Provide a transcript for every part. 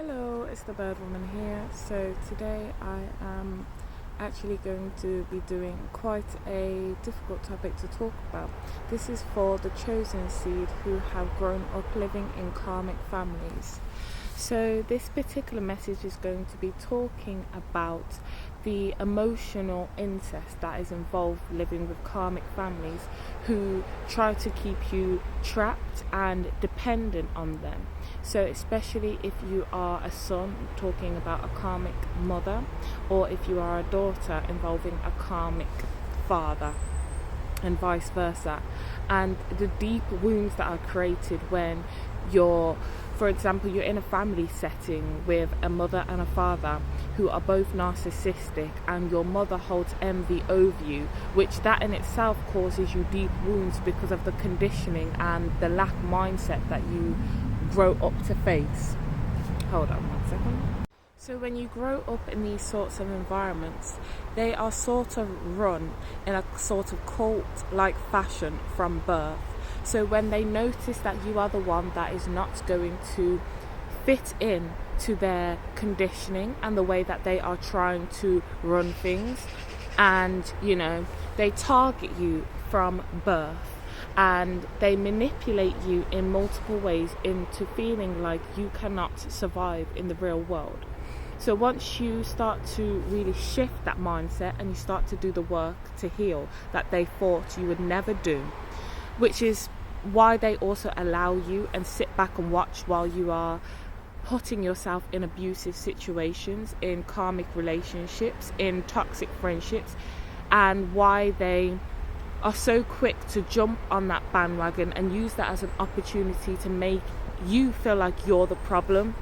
Hello, it's the Bird Woman here. So today I am actually going to be doing quite a difficult topic to talk about. This is for the chosen seed who have grown up living in karmic families. So this particular message is going to be talking about the emotional incest that is involved living with karmic families who try to keep you trapped and dependent on them. So especially if you are a son, talking about a karmic mother, or if you are a daughter involving a karmic father, and vice versa, and the deep wounds that are created when for example, you're in a family setting with a mother and a father who are both narcissistic, and your mother holds envy over you, which that in itself causes you deep wounds because of the conditioning and the lack mindset that you grow up to face. Hold on 1 second. So when you grow up in these sorts of environments, they are sort of run in a sort of cult-like fashion from birth. So when they notice that you are the one that is not going to fit in to their conditioning and the way that they are trying to run things, and they target you from birth, and they manipulate you in multiple ways into feeling like you cannot survive in the real world. So once you start to really shift that mindset and you start to do the work to heal that they thought you would never do, which is why they also allow you and sit back and watch while you are putting yourself in abusive situations, in karmic relationships, in toxic friendships, and why they are so quick to jump on that bandwagon and use that as an opportunity to make you feel like you're the problem,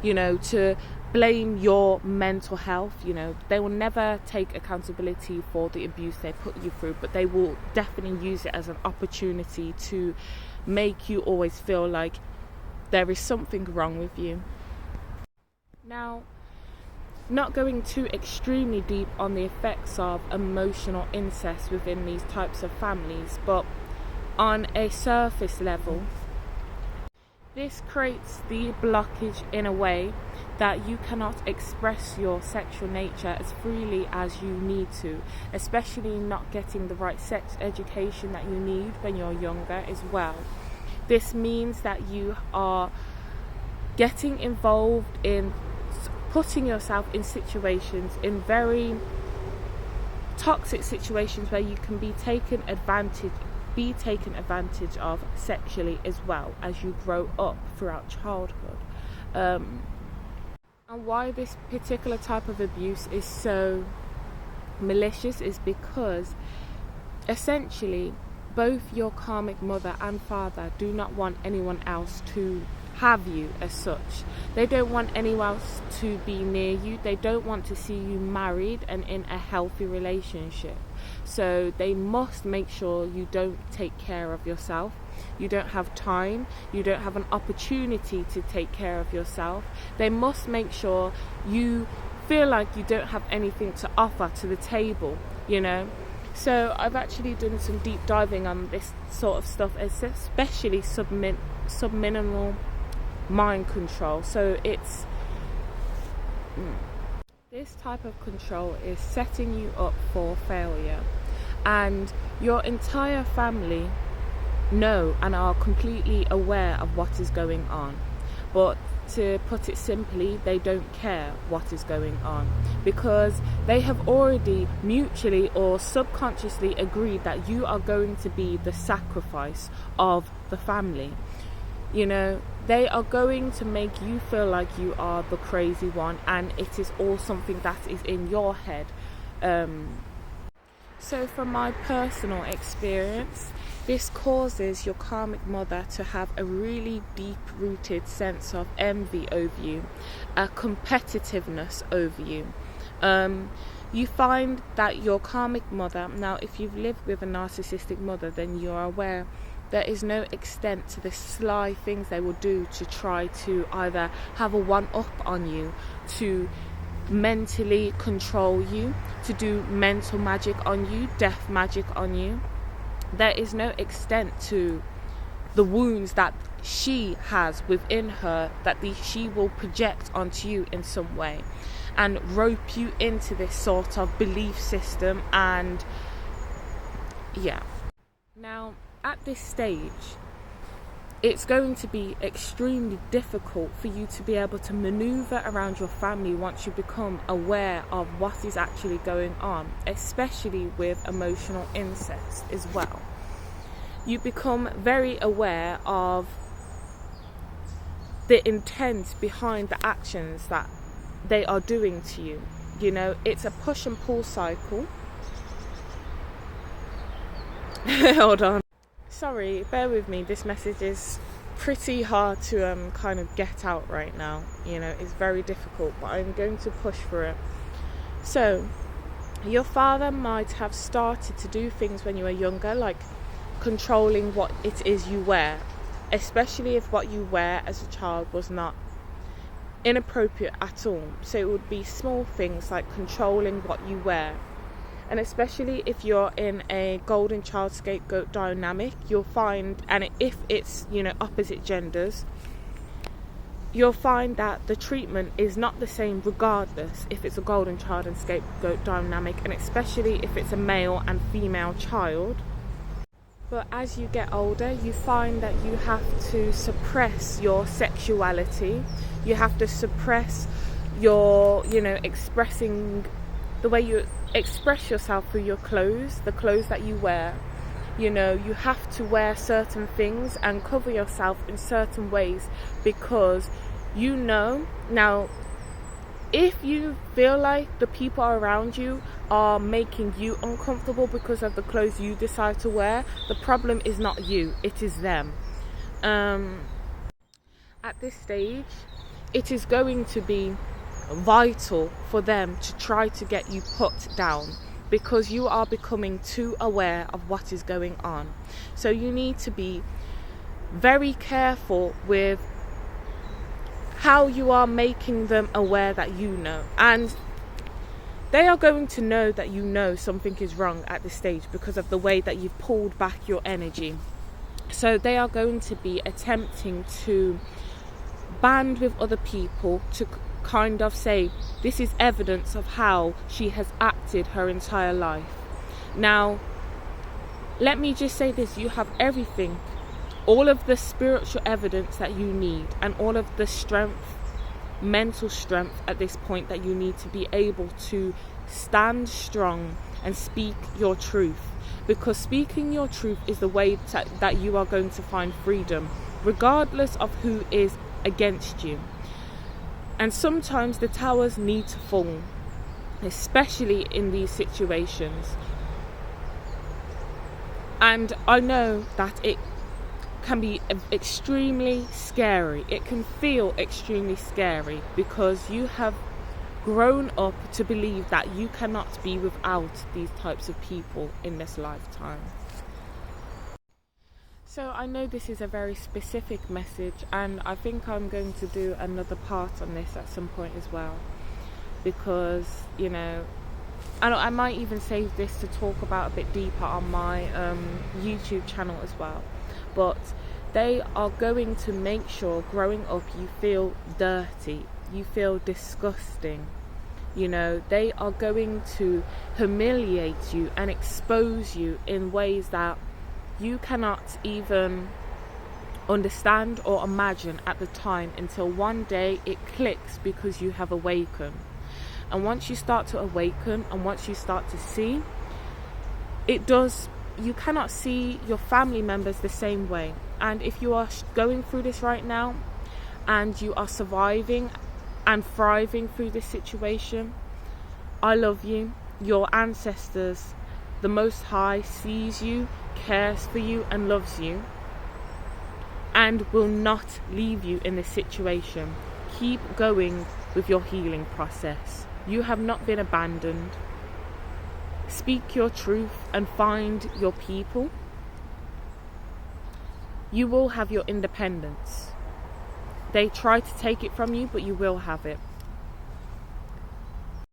to blame your mental health. They will never take accountability for the abuse they put you through, but they will definitely use it as an opportunity to make you always feel like there is something wrong with you. Now, not going too extremely deep on the effects of emotional incest within these types of families, but on a surface level, this creates the blockage in a way that you cannot express your sexual nature as freely as you need to, especially not getting the right sex education that you need when you're younger as well. This means that you are getting involved in putting yourself in situations, in very toxic situations where you can be taken advantage of sexually as well as you grow up throughout childhood. And why this particular type of abuse is so malicious is because essentially both your karmic mother and father do not want anyone else to have you as such. They don't want anyone else to be near you. They don't want to see you married and in a healthy relationship. So they must make sure you don't take care of yourself. You don't have time. You don't have an opportunity to take care of yourself. They must make sure you feel like you don't have anything to offer to the table, So I've actually done some deep diving on this sort of stuff, especially subliminal mind control. So it's this type of control is setting you up for failure, and your entire family know and are completely aware of what is going on, but to put it simply, they don't care what is going on because they have already mutually or subconsciously agreed that you are going to be the sacrifice of the family. They are going to make you feel like you are the crazy one, and it is all something that is in your head. So from my personal experience, this causes your karmic mother to have a really deep-rooted sense of envy over you, a competitiveness over you. You find that your karmic mother, now if you've lived with a narcissistic mother, then you're aware there is no extent to the sly things they will do to try to either have a one-up on you, to mentally control you, to do mental magic on you, death magic on you. There is no extent to the wounds that she has within her that she will project onto you in some way and rope you into this sort of belief system. And yeah, now at this stage it's going to be extremely difficult for you to be able to maneuver around your family once you become aware of what is actually going on, especially with emotional incest as well. You become very aware of the intent behind the actions that they are doing to you. You know, it's a push and pull cycle. Hold on. Sorry, bear with me. This message is pretty hard to kind of get out right now. You know, it's very difficult, but I'm going to push for it. So, your father might have started to do things when you were younger, like controlling what it is you wear, especially if what you wear as a child was not inappropriate at all. So it would be small things like controlling what you wear. And especially if you're in a golden child scapegoat dynamic, you'll find, and if it's, you know, opposite genders, you'll find that the treatment is not the same regardless if it's a golden child and scapegoat dynamic, and especially if it's a male and female child. But as you get older, you find that you have to suppress your sexuality. You have to suppress your, you know, expressing the way you express yourself through your clothes, the clothes that you wear. You know, you have to wear certain things and cover yourself in certain ways because you know. Now, if you feel like the people around you are making you uncomfortable because of the clothes you decide to wear, the problem is not you, it is them. At this stage, it is going to be vital for them to try to get you put down because you are becoming too aware of what is going on. So you need to be very careful with how you are making them aware that you know. And they are going to know that you know something is wrong at this stage because of the way that you've pulled back your energy. So they are going to be attempting to band with other people to kind of say, this is evidence of how she has acted her entire life. Now, let me just say this, you have everything, all of the spiritual evidence that you need and all of the strength, mental strength at this point that you need to be able to stand strong and speak your truth, because speaking your truth is the way that you are going to find freedom, regardless of who is against you. And sometimes the towers need to fall, especially in these situations. And I know that it can be extremely scary. It can feel extremely scary because you have grown up to believe that you cannot be without these types of people in this lifetime. So I know this is a very specific message, and I think I'm going to do another part on this at some point as well, because, you know, I might even save this to talk about a bit deeper on my YouTube channel as well. But they are going to make sure growing up you feel dirty, you feel disgusting. You know, they are going to humiliate you and expose you in ways that you cannot even understand or imagine at the time, until one day it clicks because you have awakened. And once you start to awaken and once you start to see, you cannot see your family members the same way. And if you are going through this right now and you are surviving and thriving through this situation, I love you. Your ancestors, the Most High, sees you, cares for you and loves you, and will not leave you in this situation. Keep going with your healing process. You have not been abandoned. Speak your truth and find your people. You will have your independence. They try to take it from you, but you will have it.